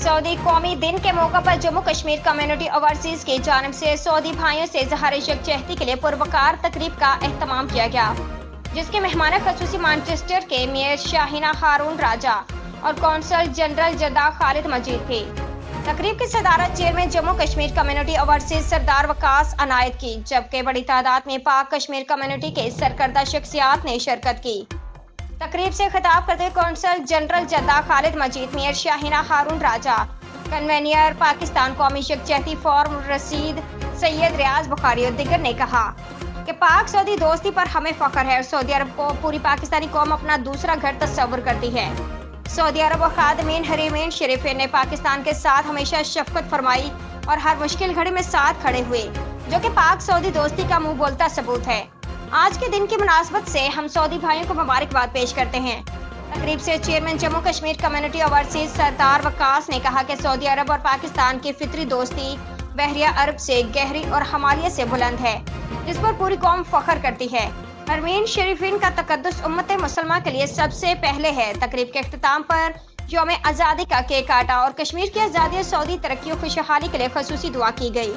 Saudi कौमी दिन के मौका पर जम्मू कश्मीर कम्युनिटी ओवरसीज की जानिब से सऊदी भाइयों से इज़हार यकजहती के लिए पुरवकार तकरीब का एहतमाम किया गया, जिसके मेहमान खसूसी मैनचेस्टर के मेयर शाहीना हारून राजा और consul general Jeddah Khalid Majid थी। तकरीब की सदारत chairman Jammu Kashmir community overseas Sardar Waqas Inayat की, जबकि बड़ी तादाद में पाक कश्मीर कम्युनिटी के सरकर्दा शख्सियात ने शिरकत की। तकरीब से खिताब करते कौंसल जनरल जद्दा खालिद मजीद, मेयर शाहीना हारून राजा, कन्वेनियर पाकिस्तान कौमी यकजहती फोरम रशीद सैयद रियाज बुखारी और दिगर ने कहा कि पाक सऊदी दोस्ती पर हमें फख्र है और सऊदी अरब को पूरी पाकिस्तानी कौम अपना दूसरा घर तस्वर करती है। सऊदी अरब और खादमीन हरीमीन शरीफीन ने पाकिस्तान के साथ हमेशा शफकत फरमाई और हर मुश्किल घड़ी में साथ खड़े हुए, जो कि पाक सऊदी दोस्ती का मुंह बोलता सबूत है। आज के दिन की मुनासबत से हम सऊदी भाइयों को मुबारकबाद पेश करते हैं। तकरीब से chairman Jammu Kashmir community overseas Sardar Waqas ने कहा कि सऊदी अरब और पाकिस्तान की फितरी दोस्ती बहरिया अरब से गहरी और हमालियत से बुलंद है, जिस पर पूरी कौम फख्र करती है। हरमीन शरीफीन का तकद्दुस उम्मत मुसलमा के लिए सबसे पहले है। तकरीब के अख्तिताम पर यौम आज़ादी का केक काटा और कश्मीर की आज़ादी और सऊदी तरक्की और खुशहाली के लिए खसूसी दुआ की गई।